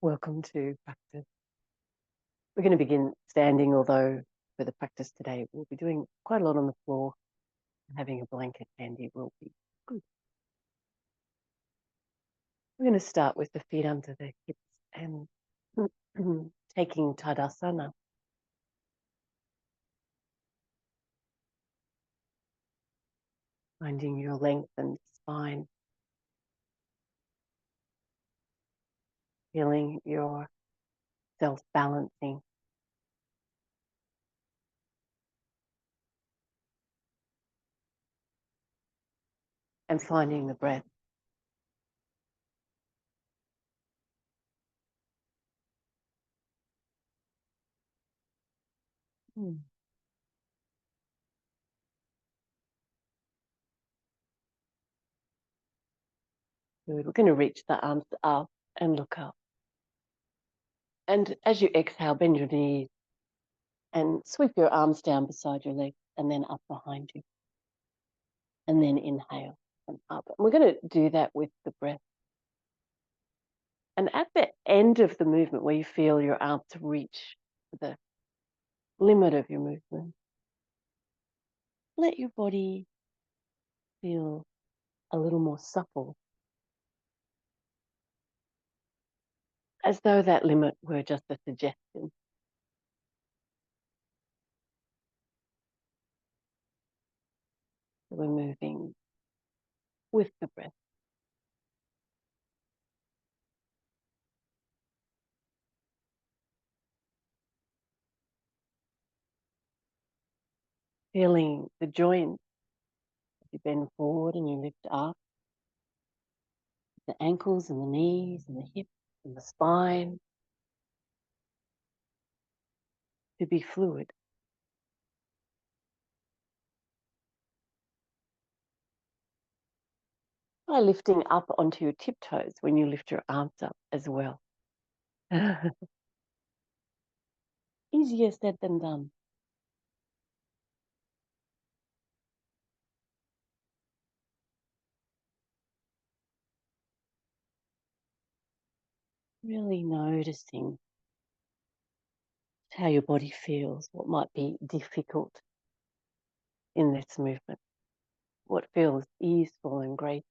Welcome to practice. We're going to begin standing, although for the practice today, we'll be doing quite a lot on the floor. Having a blanket handy will be good. We're going to start with the feet under the hips and taking Tadasana. Finding your lengthened spine. Feeling yourself balancing. And finding the breath. Good. We're going to reach the arms up and look up. And as you exhale, bend your knees and sweep your arms down beside your legs and then up behind you. And then inhale and up. And we're going to do that with the breath. And at the end of the movement, where you feel your arms reach the limit of your movement, let your body feel a little more supple, as though that limit were just a suggestion. So we're moving with the breath. Feeling the joints as you bend forward and you lift up, the ankles and the knees and the hips and the spine to be fluid. By lifting up onto your tiptoes when you lift your arms up as well. Easier said than done. Really noticing how your body feels, what might be difficult in this movement, what feels easeful and great.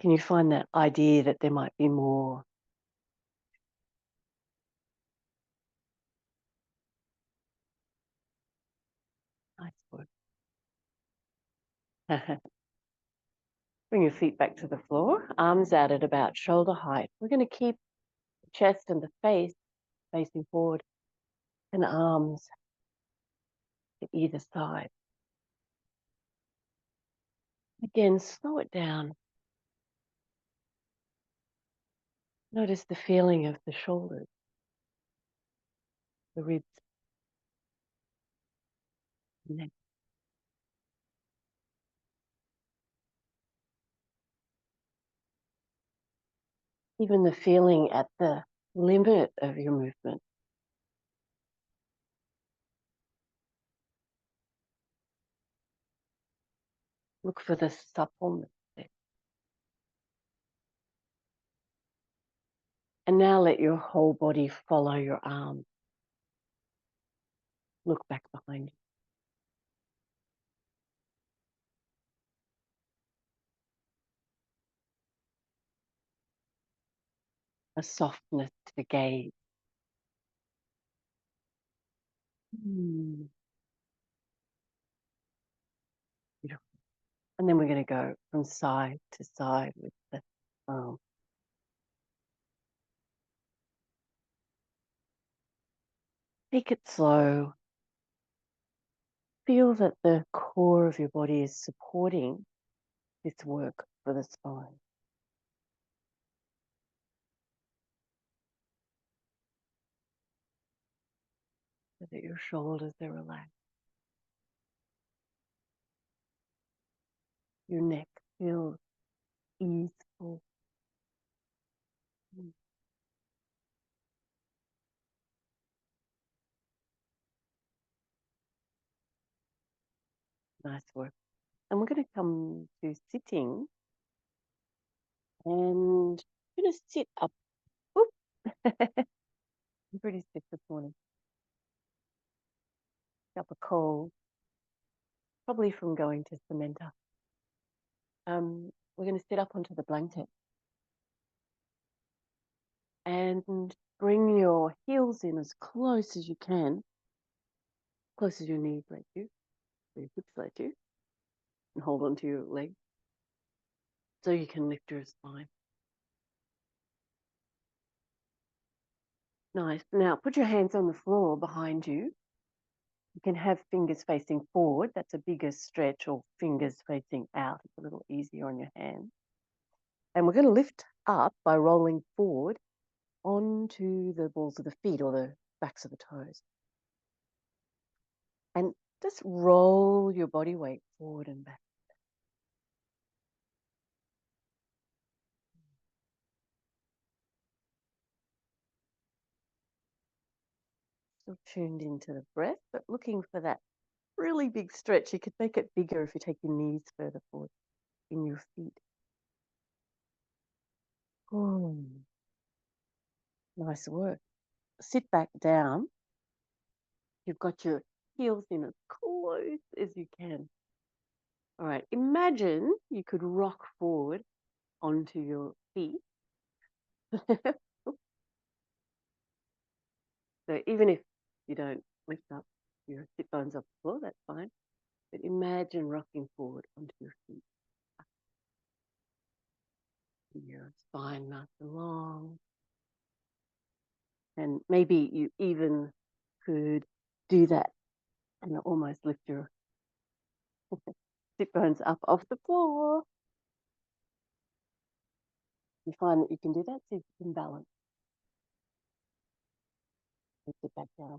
Can you find that idea that there might be more? Nice work. Bring your feet back to the floor, arms out at about shoulder height. We're going to keep the chest and the face facing forward and arms to either side. Again, slow it down. Notice the feeling of the shoulders, the ribs, the neck. Even the feeling at the limit of your movement. Look for the suppleness there. And now let your whole body follow your arms. Look back behind you. A softness to the gaze. Beautiful. And then we're going to go from side to side with the arm. Take it slow. Feel that the core of your body is supporting this work for the spine. So that your shoulders are relaxed. Your neck feels easeful. Nice work. And we're going to come to sitting, and we're going to sit up. Whoop. I'm pretty stiff this morning. Got a cold, probably from going to Cementa. We're going to sit up onto the blanket and bring your heels in as close as you can, close as your knees let you, or your hips let you, and hold onto your leg so you can lift your spine. Nice. Now put your hands on the floor behind you. You can have fingers facing forward. That's a bigger stretch, or fingers facing out. It's a little easier on your hands. And we're going to lift up by rolling forward onto the balls of the feet or the backs of the toes. And just roll your body weight forward and back. Still tuned into the breath, but looking for that really big stretch. You could make it bigger if you take your knees further forward in your feet. Oh, nice work. Sit back down. You've got your heels in as close as you can. All right, imagine you could rock forward onto your feet. So even if you don't lift up your sit bones off the floor, that's fine. But imagine rocking forward onto your feet. Your spine nice and long. And maybe you even could do that and almost lift your sit bones up off the floor. You find that you can do that, so you can balance. Lift it back down.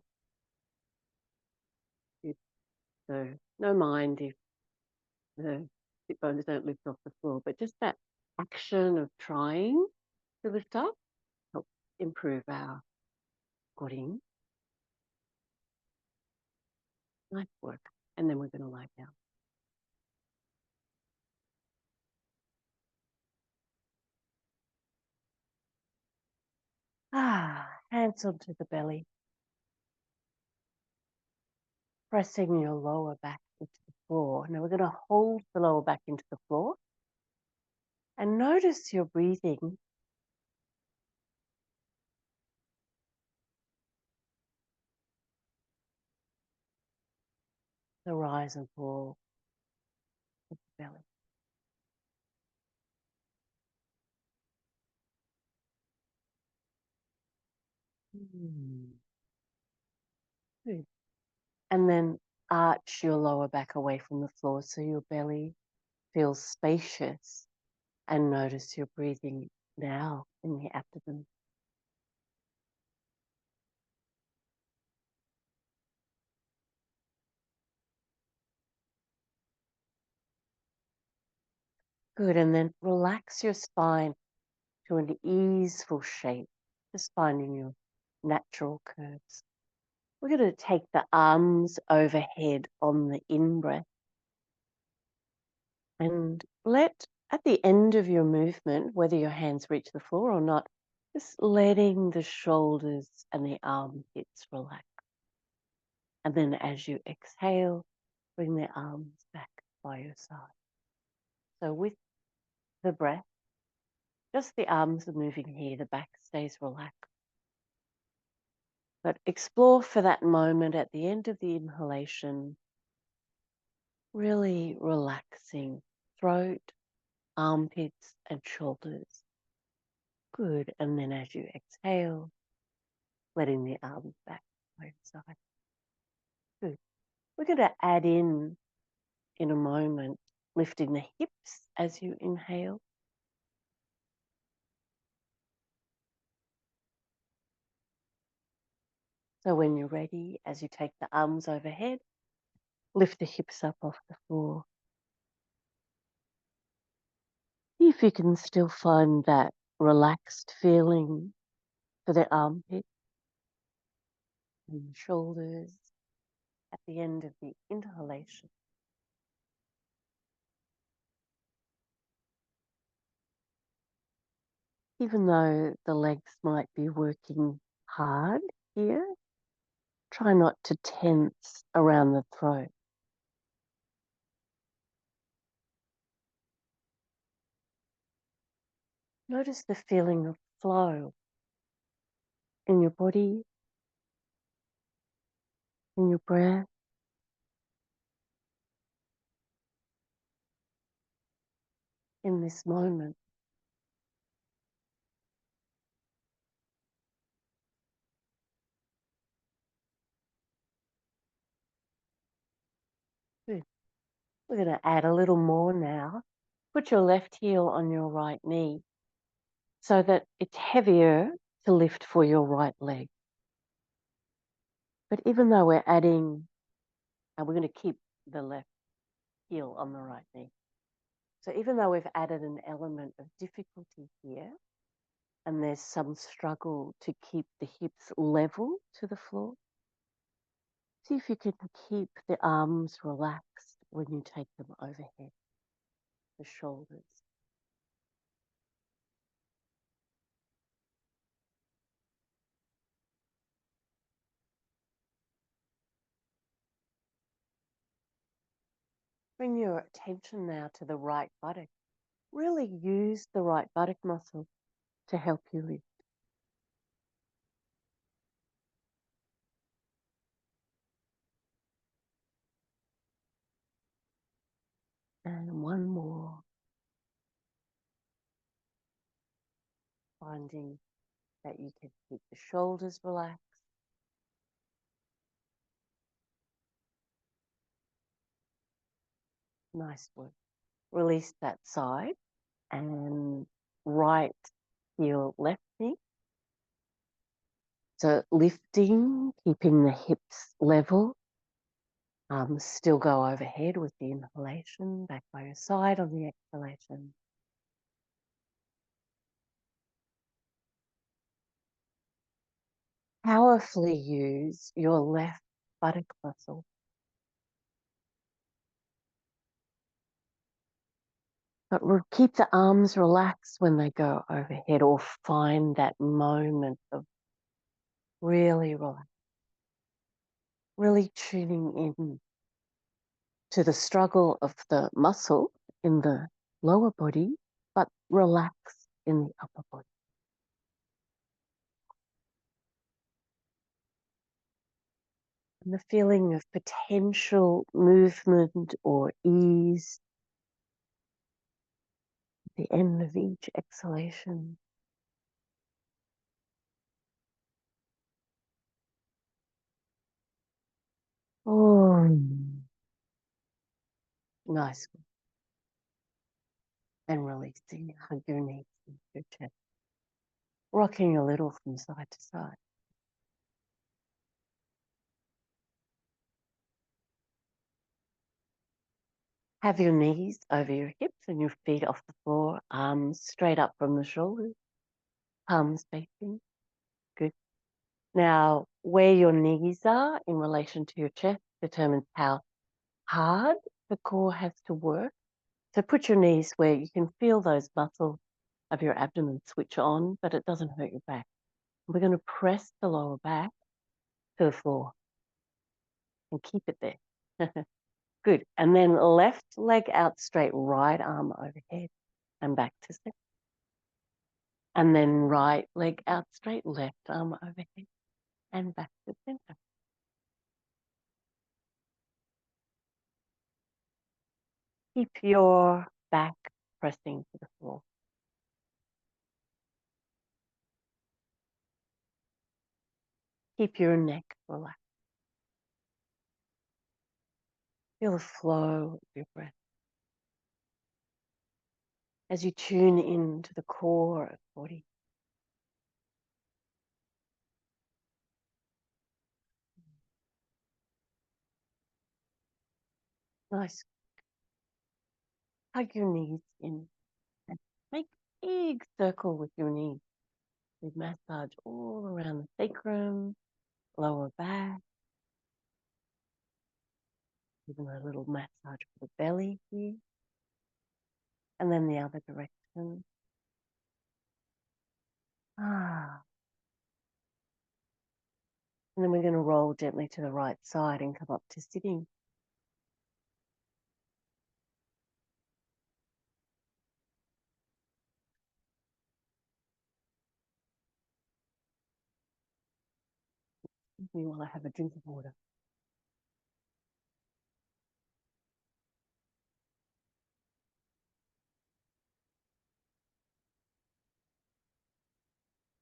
Good. So no mind if the sit bones don't lift off the floor, but just that action of trying to lift up helps improve our squatting. Nice work. And then we're going to lie down. Hands onto the belly. Pressing your lower back into the floor. Now we're going to hold the lower back into the floor and notice your breathing. The rise and fall of the belly. Good. And then arch your lower back away from the floor so your belly feels spacious, and notice your breathing now in the abdomen. Good. And then relax your spine to an easeful shape, just finding your natural curves. We're going to take the arms overhead on the in-breath and let, at the end of your movement, whether your hands reach the floor or not, just letting the shoulders and the armpits relax. And then as you exhale, bring the arms back by your side. So with the breath, just the arms are moving here, the back stays relaxed. But explore for that moment at the end of the inhalation, really relaxing throat, armpits and shoulders. Good. And then as you exhale, letting the arms back by your side. Good. We're going to add in a moment, lifting the hips as you inhale. So when you're ready, as you take the arms overhead, lift the hips up off the floor. See if you can still find that relaxed feeling for the armpit and the shoulders at the end of the inhalation. Even though the legs might be working hard here, try not to tense around the throat. Notice the feeling of flow in your body, in your breath. In this moment. Good. We're going to add a little more now. Put your left heel on your right knee so that it's heavier to lift for your right leg. But even though we're adding, and we're going to keep the left heel on the right knee. So even though we've added an element of difficulty here, and there's some struggle to keep the hips level to the floor, see if you can keep the arms relaxed when you take them overhead, the shoulders. Bring your attention now to the right buttock. Really use the right buttock muscle to help you lift. And one more. Finding that you can keep the shoulders relaxed. Nice work. Release that side and right heel, left knee. So lifting, keeping the hips level. Still go overhead with the inhalation, back by your side on the exhalation. Powerfully use your left buttock muscle. But keep the arms relaxed when they go overhead, or find that moment of really relax, really tuning in to the struggle of the muscle in the lower body, but relax in the upper body. And the feeling of potential movement or ease at the end of each exhalation. Oh, nice. And releasing, hug your knees into your chest, rocking a little from side to side. Have your knees over your hips and your feet off the floor, arms straight up from the shoulders, palms facing. Good. Now, where your knees are in relation to your chest determines how hard the core has to work. So put your knees where you can feel those muscles of your abdomen switch on, but it doesn't hurt your back. We're going to press the lower back to the floor and keep it there. Good. And then left leg out straight, right arm overhead and back to center. And then right leg out straight, left arm overhead and back to center. Keep your back pressing to the floor. Keep your neck relaxed. Feel the flow of your breath as you tune into the core of the body. Nice. Hug your knees in and make a big circle with your knees. We massage all around the sacrum, lower back, even a little massage for the belly here. And then the other direction. Ah. And then we're going to roll gently to the right side and come up to sitting. Excuse me while I have a drink of water.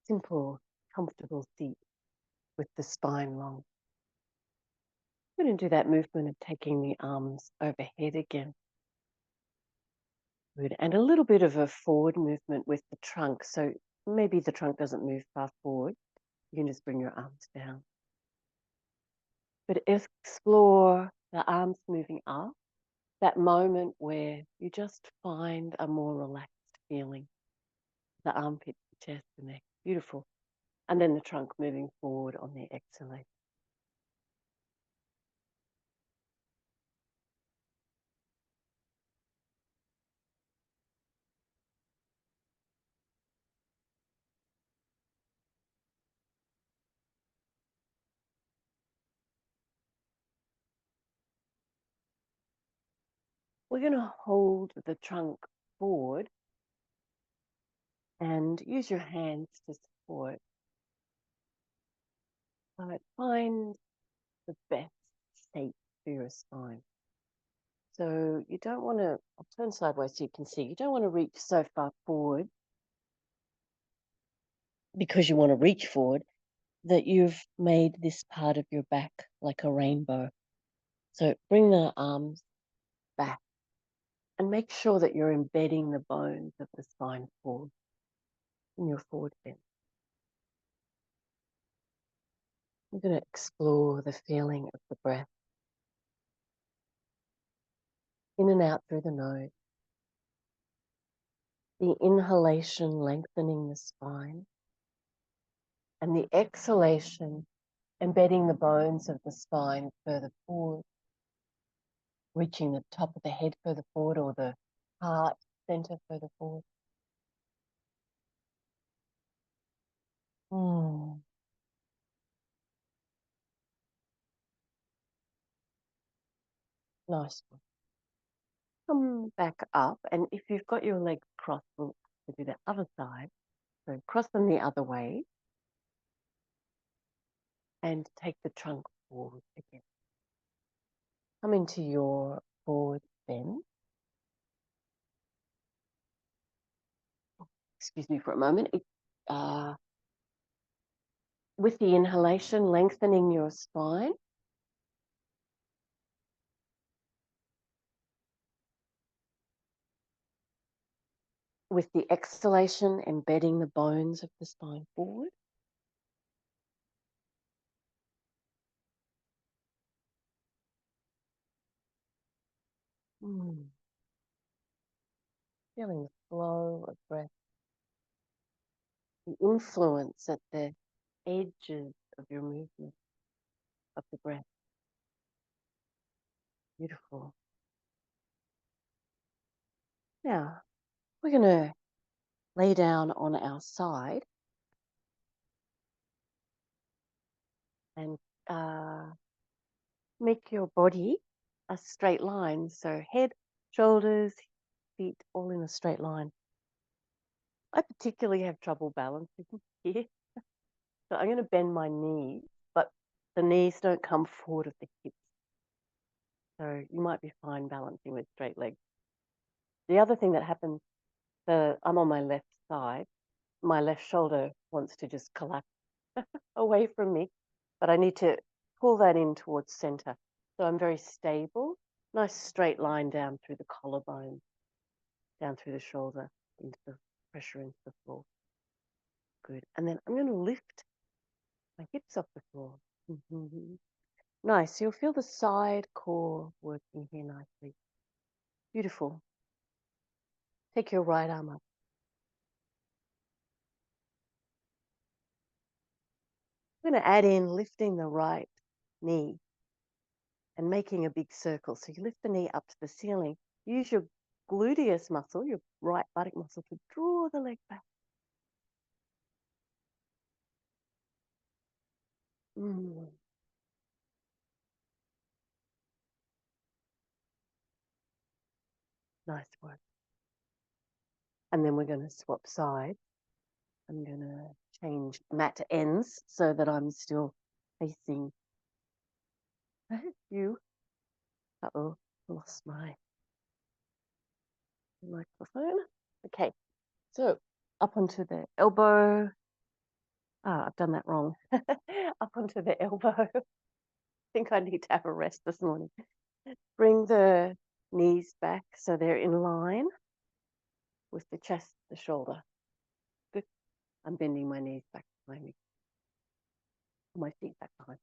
Simple, comfortable seat with the spine long. I'm going to do that movement of taking the arms overhead again. Good. And a little bit of a forward movement with the trunk. So maybe the trunk doesn't move far forward. You can just bring your arms down. But explore the arms moving up, that moment where you just find a more relaxed feeling. The armpit, the chest, the neck. Beautiful. And then the trunk moving forward on the exhalation. We're going to hold the trunk forward and use your hands to support. But find the best shape for your spine. So you don't want to, I'll turn sideways so you can see, you don't want to reach so far forward because you want to reach forward that you've made this part of your back like a rainbow. So bring the arms back and make sure that you're embedding the bones of the spine forward in your forward bend. We're going to explore the feeling of the breath in and out through the nose. The inhalation lengthening the spine and the exhalation embedding the bones of the spine further forward, reaching the top of the head further forward or the heart center further forward. Nice one. Come back up, and if you've got your legs crossed, we'll have to do the other side. So cross them the other way and take the trunk forward again. Come into your forward bend. Excuse me for a moment. With the inhalation, lengthening your spine. With the exhalation, embedding the bones of the spine forward. Feeling the flow of breath, the influence at the edges of your movement of the breath. Beautiful. Now, we're going to lay down on our side and make your body a straight line. So head, shoulders, feet, all in a straight line. I particularly have trouble balancing here. So I'm going to bend my knees, but the knees don't come forward of the hips. So you might be fine balancing with straight legs. The other thing that happens, I'm on my left side. My left shoulder wants to just collapse away from me, but I need to pull that in towards center. So I'm very stable, nice straight line down through the collarbone, down through the shoulder, into the pressure into the floor. Good. And then I'm going to lift my hips off the floor. Nice. You'll feel the side core working here nicely. Beautiful. Take your right arm up. I'm going to add in lifting the right knee and making a big circle. So you lift the knee up to the ceiling. Use your gluteus muscle, your right buttock muscle, to draw the leg back. Mm. Nice work. And then we're going to swap sides. I'm going to change mat ends so that I'm still facing you. Uh-oh, lost my microphone. Okay, so up onto the elbow. Ah, I've done that wrong. Up onto the elbow. I think I need to have a rest this morning. Bring the knees back so they're in line with the chest, the shoulder. Good. I'm bending my knees back behind me. My feet back behind.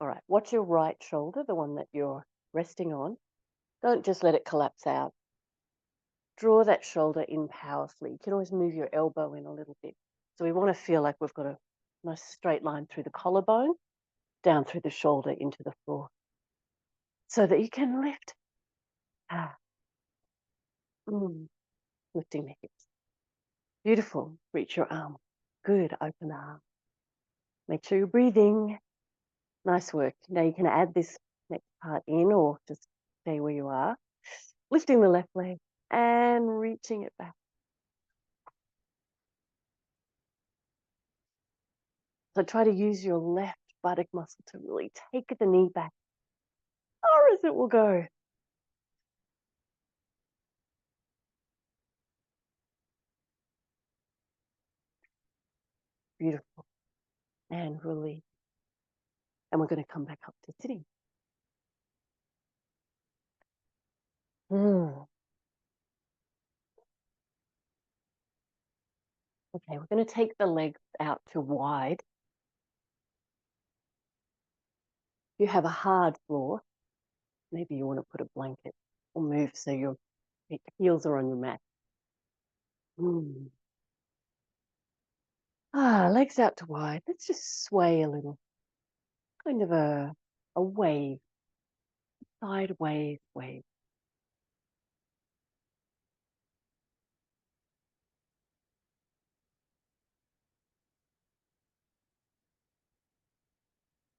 All right, watch your right shoulder, the one that you're resting on. Don't just let it collapse out. Draw that shoulder in powerfully. You can always move your elbow in a little bit. So we want to feel like we've got a nice straight line through the collarbone, down through the shoulder into the floor, so that you can lift. Lifting the hips. Beautiful. Reach your arm. Good. Open the arm. Make sure you're breathing. Nice work. Now you can add this next part in or just stay where you are. Lifting the left leg and reaching it back. So try to use your left buttock muscle to really take the knee back far as it will go. Beautiful. And release. And we're going to come back up to sitting. Okay, we're going to take the legs out to wide. You have a hard floor. Maybe you want to put a blanket or move so your heels are on your mat. Legs out to wide. Let's just sway a little. Kind of a wave, sideways wave.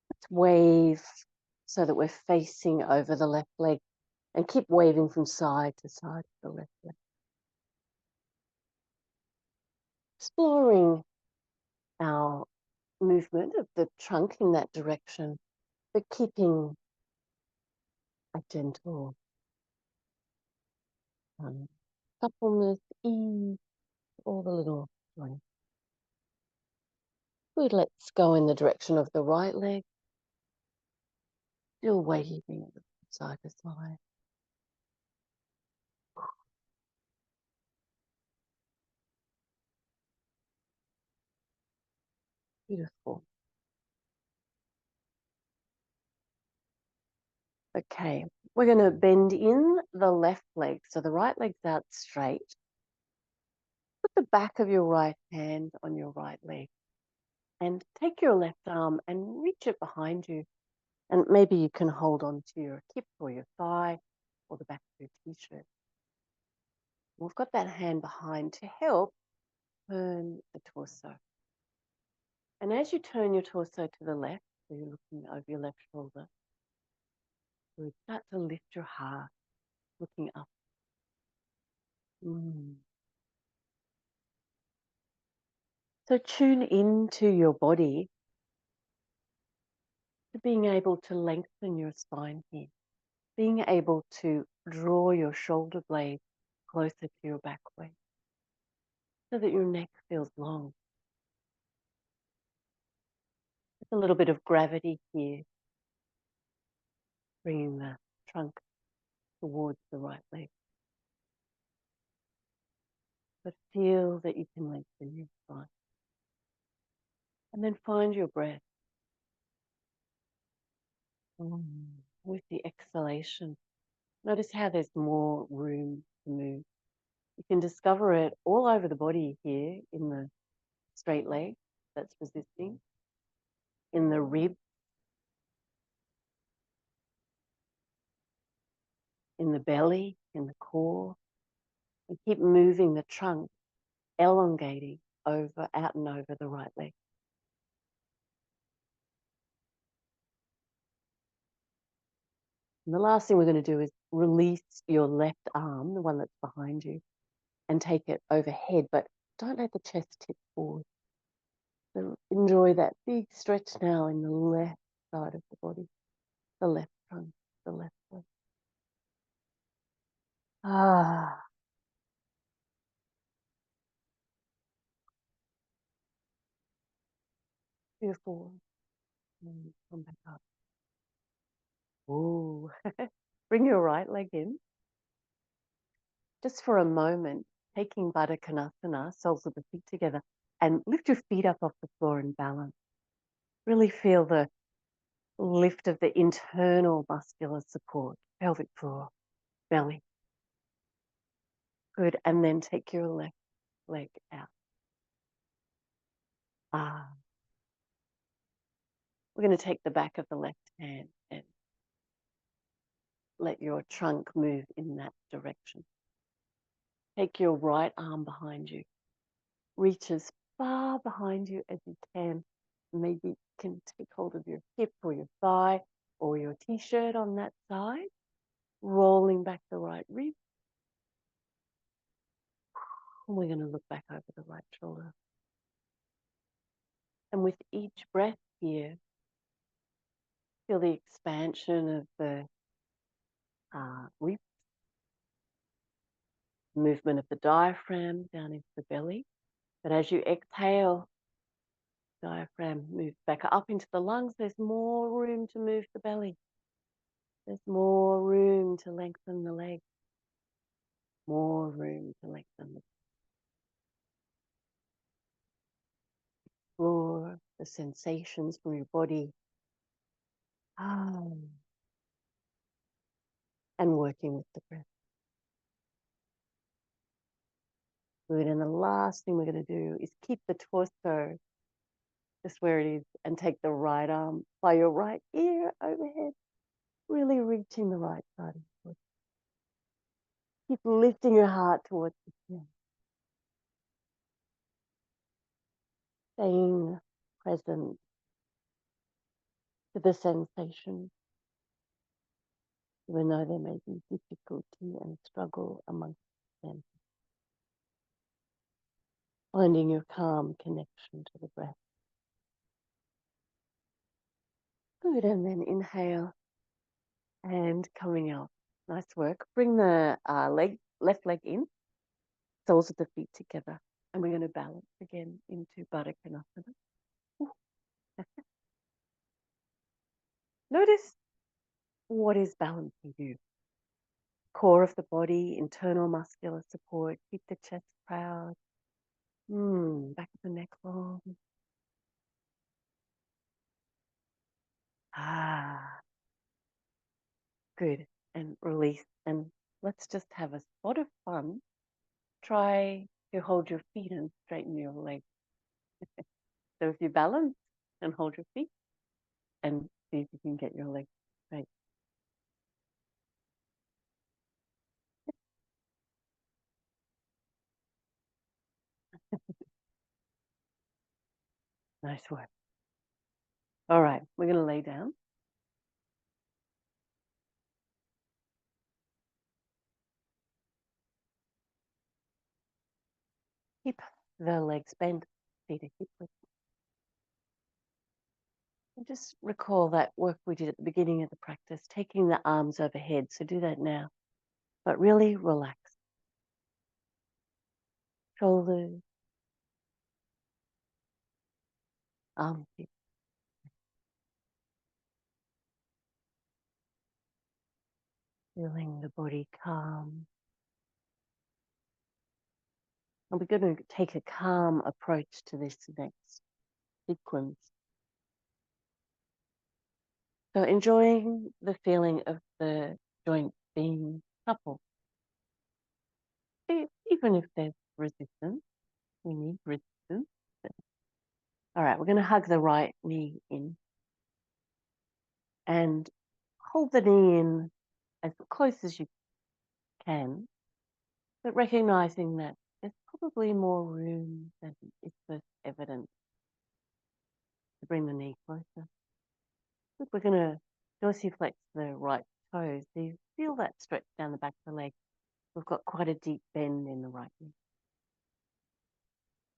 Let's wave so that we're facing over the left leg and keep waving from side to side of the left leg. Exploring our movement of the trunk in that direction, but keeping a gentle suppleness, ease, all the little joints. Good, let's go in the direction of the right leg. Still waving side to side. Beautiful. Okay, we're going to bend in the left leg. So the right leg's out straight. Put the back of your right hand on your right leg and take your left arm and reach it behind you. And maybe you can hold on to your hip or your thigh or the back of your t-shirt. We've got that hand behind to help turn the torso. And as you turn your torso to the left, so you're looking over your left shoulder, you start to lift your heart, looking up. So tune into your body, to being able to lengthen your spine here, being able to draw your shoulder blade closer to your back waist so that your neck feels long. There's a little bit of gravity here, bringing the trunk towards the right leg. But feel that you can lengthen your spine. And then find your breath. With the exhalation, notice how there's more room to move. You can discover it all over the body here in the straight leg that's resisting, in the rib, in the belly, in the core. And keep moving the trunk, elongating over, out and over the right leg. And the last thing we're going to do is release your left arm, the one that's behind you, and take it overhead, but don't let the chest tip forward. So enjoy that big stretch now in the left side of the body, the left trunk, the left leg. Ah, beautiful. And come back up. Ooh. Bring your right leg in. Just for a moment, taking Baddha Konasana, soles of the feet together, and lift your feet up off the floor in balance. Really feel the lift of the internal muscular support, pelvic floor, belly. Good. And then take your left leg out. Ah. We're going to take the back of the left hand and let your trunk move in that direction. Take your right arm behind you. Reach as far behind you as you can. Maybe you can take hold of your hip or your thigh or your t-shirt on that side. Rolling back the right rib. And we're going to look back over the right shoulder. And with each breath here, feel the expansion of the rib, movement of the diaphragm down into the belly. But as you exhale, diaphragm moves back up into the lungs. There's more room to move the belly. There's more room to lengthen the legs. More room to lengthen the floor, the sensations from your body. And working with the breath. Good. And the last thing we're going to do is keep the torso just where it is and take the right arm by your right ear overhead, really reaching the right side of the foot. Keep lifting your heart towards the chin. Staying present to the sensation, even though there may be difficulty and struggle amongst them. Finding your calm connection to the breath. Good, and then inhale and coming out. Nice work. Bring the left leg in, soles of the feet together, and we're going to balance again into Baddha Konasana. Notice what is balancing you. Core of the body, internal muscular support. Keep the chest proud. Back of the neck long. Good. And release. And let's just have a spot of fun. Try to hold your feet and straighten your legs. So if you balance and hold your feet and see if you can get your legs straight. Nice work. All right, we're going to lay down. Keep the legs bent, feet are hip width. And just recall that work we did at the beginning of the practice, taking the arms overhead. So do that now, but really relax. Shoulders, armpits. Feeling the body calm. And we're going to take a calm approach to this next sequence. So enjoying the feeling of the joints being supple. Even if there's resistance, we need resistance. All right, we're going to hug the right knee in and hold the knee in as close as you can, but recognizing that there's probably more room than is first evident to bring the knee closer. We're going to dorsiflex the right toes. So you feel that stretch down the back of the leg. We've got quite a deep bend in the right knee.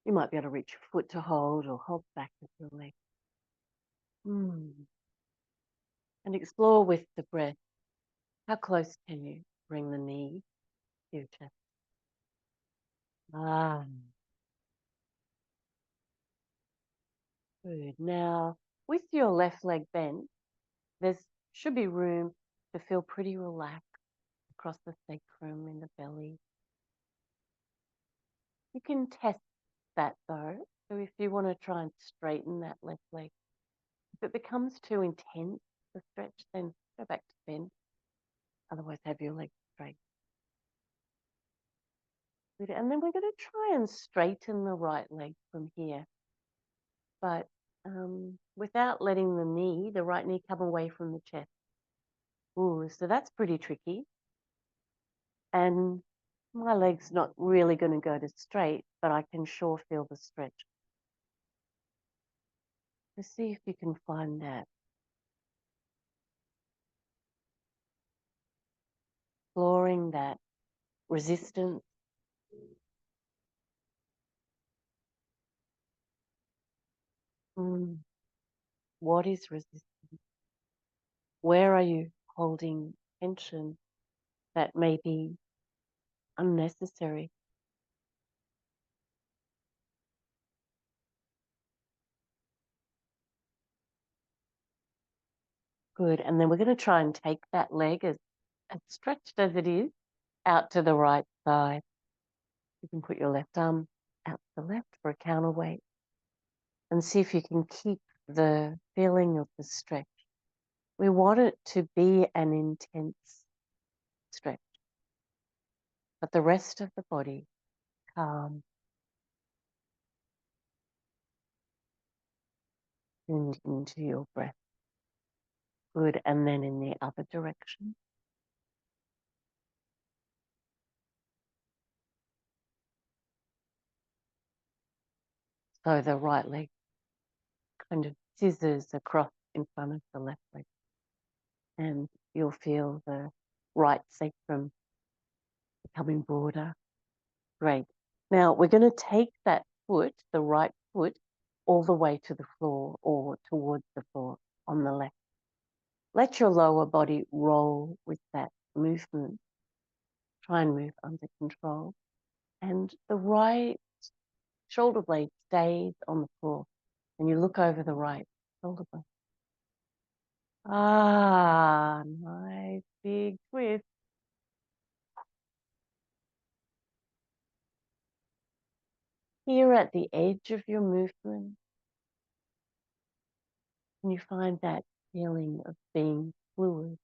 You might be able to reach your foot to hold or hold back with your leg. And explore with the breath. How close can you bring the knee to your chest? Good. Now, with your left leg bent, there should be room to feel pretty relaxed across the sacrum in the belly. You can test that though. So if you want to try and straighten that left leg, if it becomes too intense, the stretch, then go back to bend. Otherwise, have your leg straight. Good. And then we're going to try and straighten the right leg from here, but without letting the right knee, come away from the chest. Ooh, so that's pretty tricky. And my leg's not really going to go to straight, but I can sure feel the stretch. So see if you can find that. Exploring that resistance. What is resistance? Where are you holding tension that may be unnecessary? Good. And then we're going to try and take that leg as stretched as it is out to the right side. You can put your left arm out to the left for a counterweight and see if you can keep the feeling of the stretch. We want it to be an intense stretch, but the rest of the body calm and into your breath. Good. And then in the other direction. So the right leg kind of scissors across in front of the left leg. And you'll feel the right sacrum becoming broader. Great. Now we're going to take that foot, the right foot, all the way to the floor or towards the floor on the left. Let your lower body roll with that movement. Try and move under control. And the right shoulder blade stays on the floor. And you look over the right shoulder blade. Nice big twist. Here at the edge of your movement, and you find that feeling of being fluid.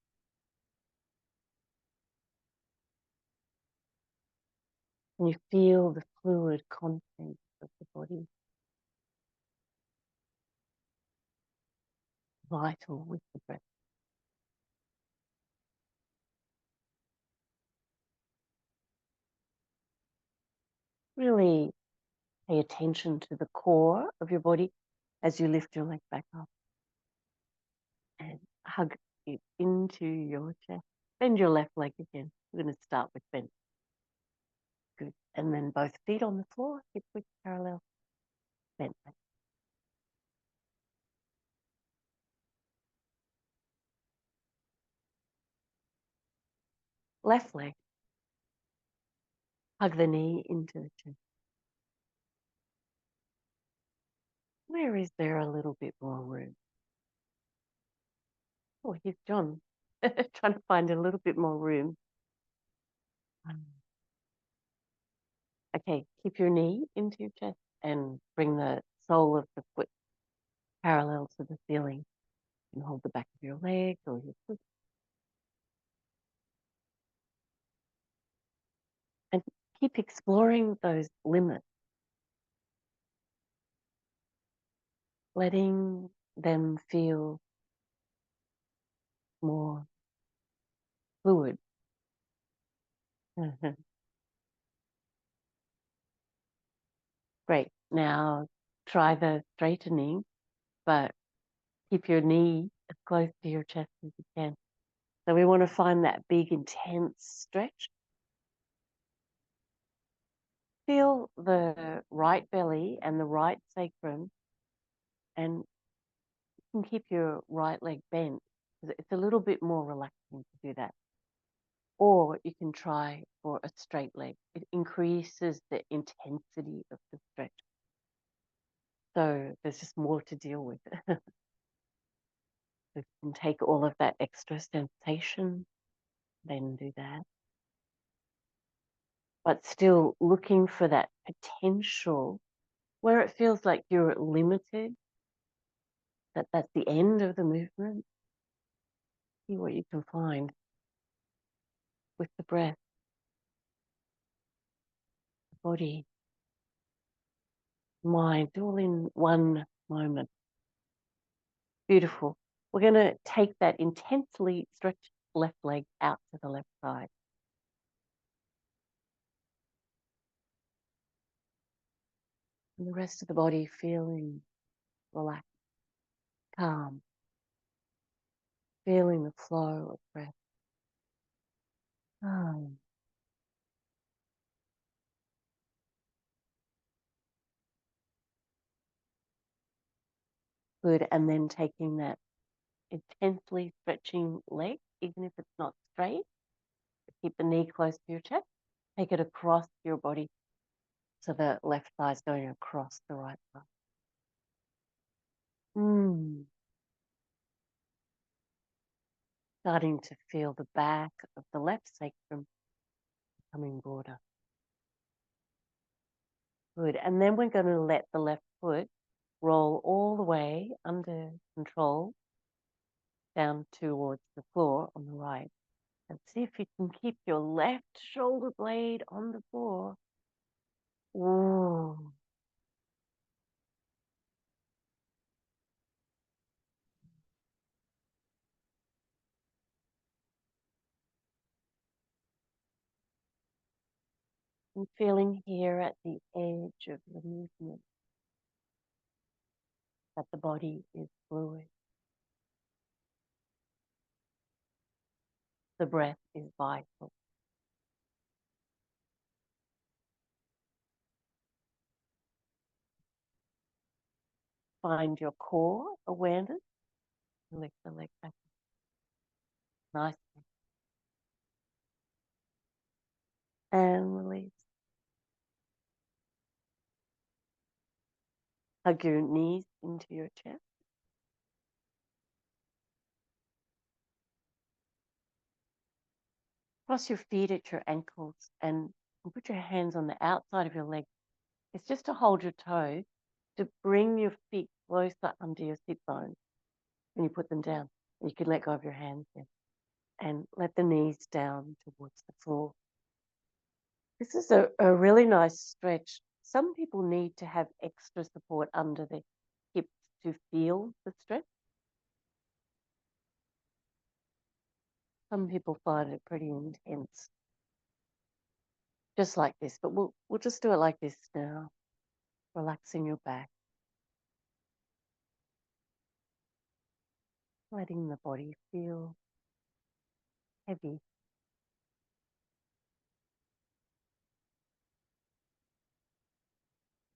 And you feel the fluid content of the body. Vital with the breath. Really pay attention to the core of your body as you lift your leg back up and hug it into your chest. Bend your left leg again. We're going to start with bend. Good. And then both feet on the floor, hip width parallel, bend. Left leg. Hug the knee into the chest. Where is there a little bit more room? Oh, here's John. Trying to find a little bit more room. Okay, keep your knee into your chest and bring the sole of the foot parallel to the ceiling. And hold the back of your leg or your foot. And keep exploring those limits, letting them feel more fluid. Great. Now try the straightening, but keep your knee as close to your chest as you can. So we want to find that big, intense stretch. Feel the right belly and the right sacrum, and you can keep your right leg bent. It's a little bit more relaxing to do that. Or you can try for a straight leg. It increases the intensity of the stretch. So there's just more to deal with. You can take all of that extra sensation, then do that. But still looking for that potential where it feels like you're limited, that's the end of the movement. See what you can find with the breath, the body, mind, all in one moment. Beautiful. We're going to take that intensely stretched left leg out to the left side. And the rest of the body feeling relaxed, calm, feeling the flow of breath. Calm. Good. And then taking that intensely stretching leg, even if it's not straight, keep the knee close to your chest, take it across your body. So the left thigh is going across the right thigh. Starting to feel the back of the left sacrum becoming broader. Good. And then we're going to let the left foot roll all the way under control down towards the floor on the right. And see if you can keep your left shoulder blade on the floor. Ooh. And feeling here at the edge of the movement that the body is fluid. The breath is vital. Find your core awareness. Lift the leg back. Nicely. And release. Hug your knees into your chest. Cross your feet at your ankles and put your hands on the outside of your leg. It's just to hold your toes, to bring your feet closer under your sit bones when you put them down. You can let go of your hands then and let the knees down towards the floor. This is a really nice stretch. Some people need to have extra support under the hips to feel the stretch. Some people find it pretty intense, just like this. But we'll just do it like this now, relaxing your back, letting the body feel heavy.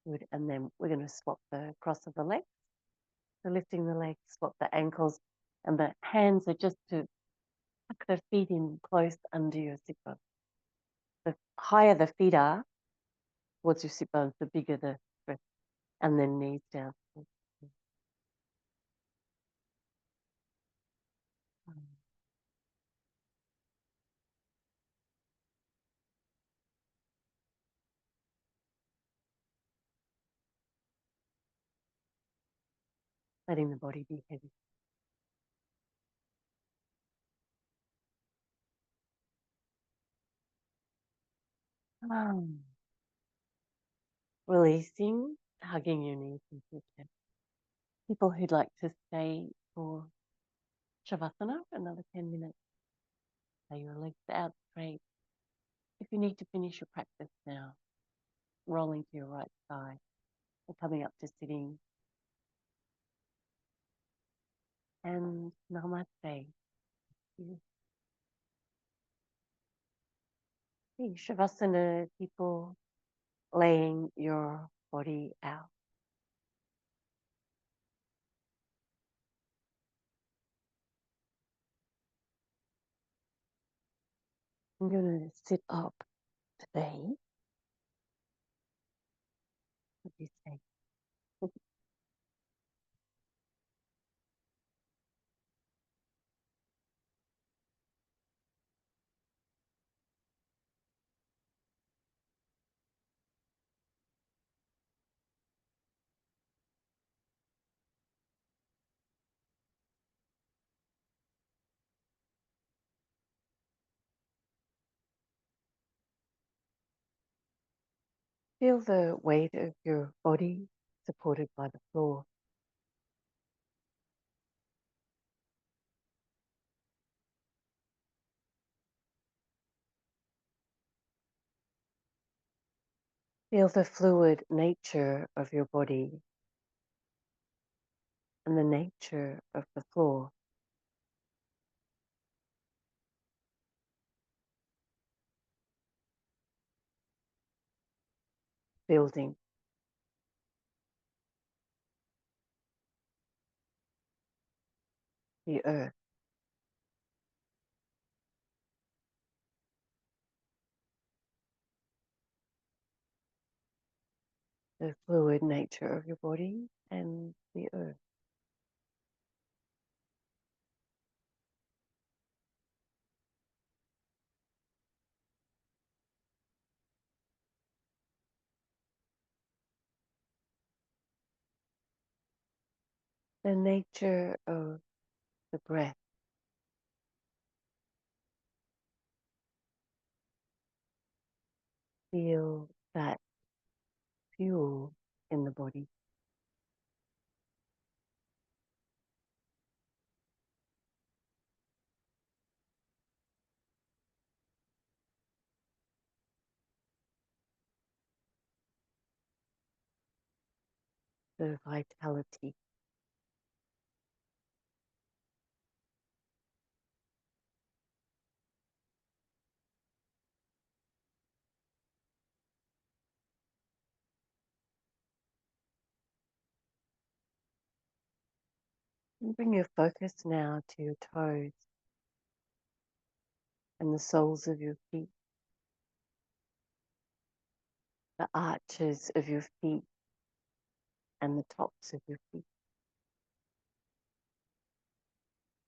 Good. And then we're going to swap the cross of the legs. So lifting the legs, swap the ankles, and the hands are just to tuck the feet in close under your sit bone. The higher the feet are towards your sit bones, the bigger the breath, and then knees down. Letting the body be heavy. Releasing, hugging your knees into your chest. People who'd like to stay for Shavasana for another 10 minutes. Lay your legs out straight. If you need to finish your practice now, rolling to your right side and coming up to sitting. And namaste. Okay, Shavasana, people laying your body out. I'm going to sit up today. What do you say? Feel the weight of your body supported by the floor. Feel the fluid nature of your body and the nature of the floor. Building. The earth. The fluid nature of your body and the earth. The nature of the breath. Feel that fuel in the body. The vitality. And bring your focus now to your toes and the soles of your feet, the arches of your feet and the tops of your feet.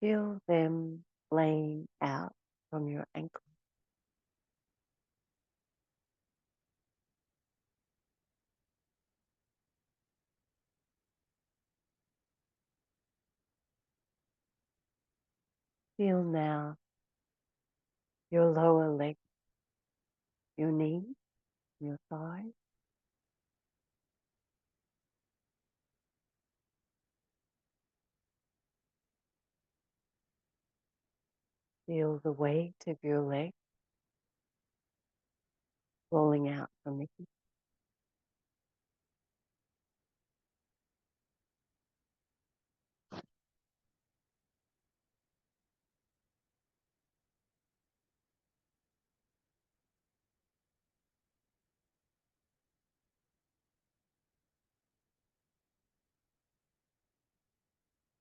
Feel them laying out from your ankle. Feel now your lower leg, your knee, your thigh. Feel the weight of your leg rolling out from the hip.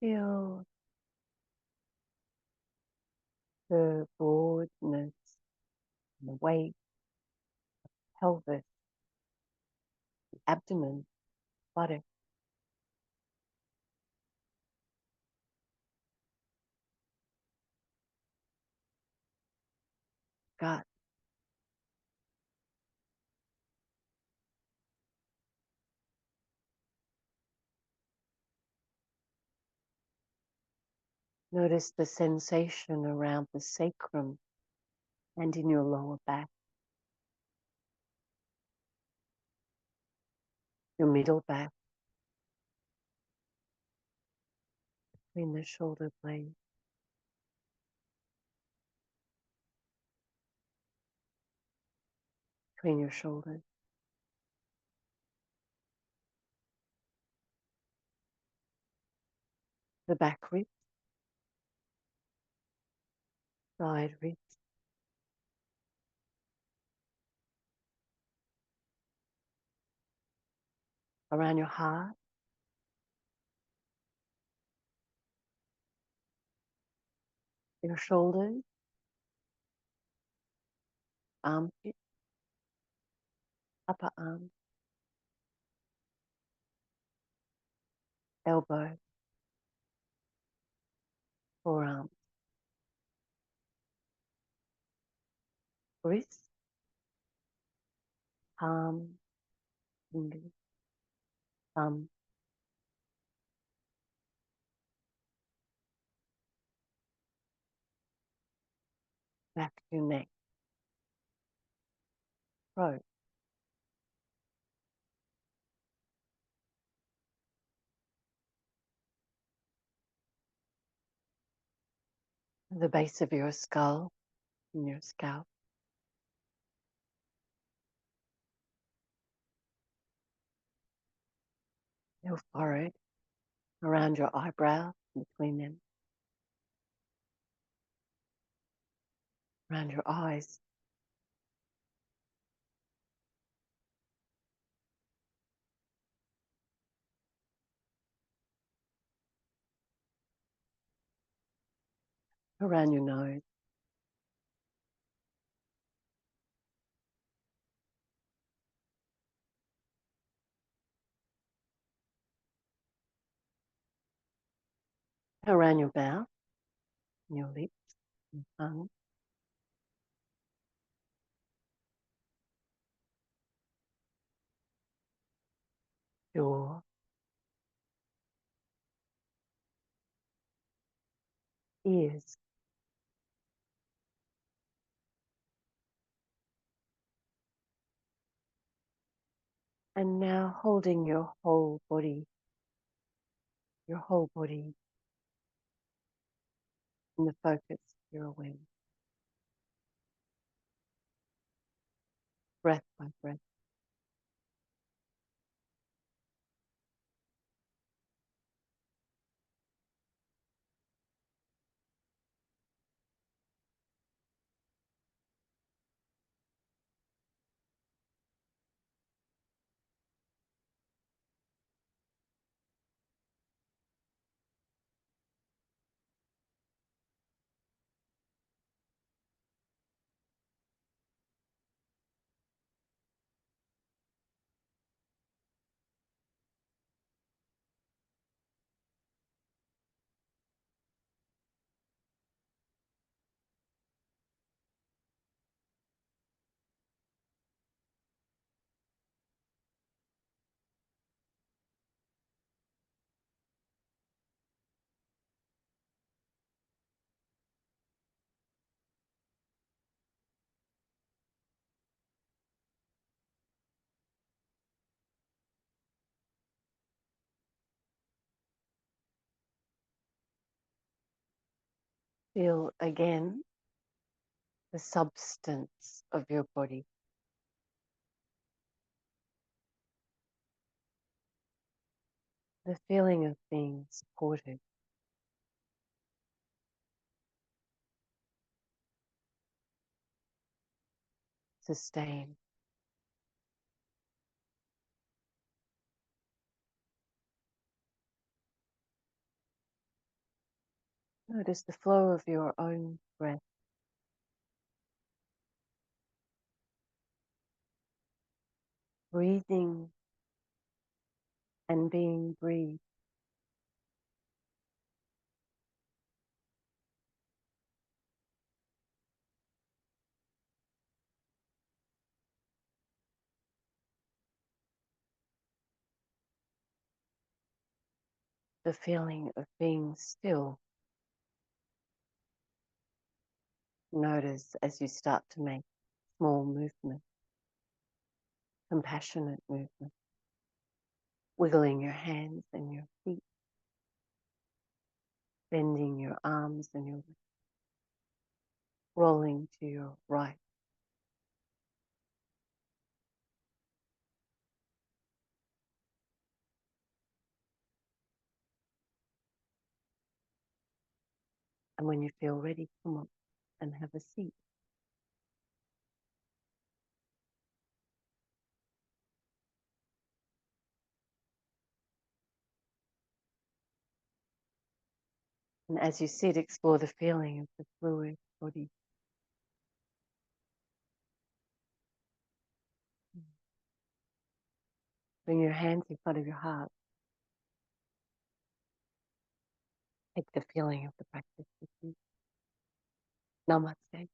Feel the broadness and the weight, pelvis, abdomen, buttock, gut. Notice the sensation around the sacrum and in your lower back, your middle back, between the shoulder blades, between your shoulders, the back ribs, side ribs, around your heart, your shoulders, armpit, upper arm, elbow, forearm, wrist, palm, fingers, thumb, back of your neck, throat, the base of your skull and your scalp, your forehead, around your eyebrows, between them, around your eyes, around your nose, around your mouth, your lips, your tongue, jaw, ears, and now holding your whole body in the focus of your awareness, breath by breath. Feel again the substance of your body. The feeling of being supported, sustained. Notice the flow of your own breath. Breathing and being breathed. The feeling of being still. Notice as you start to make small movement, compassionate movement, wiggling your hands and your feet, bending your arms and your rolling to your right. And when you feel ready, come up and have a seat. And as you sit, explore the feeling of the fluid body. Bring your hands in front of your heart. Take the feeling of the practice with you. Namaste.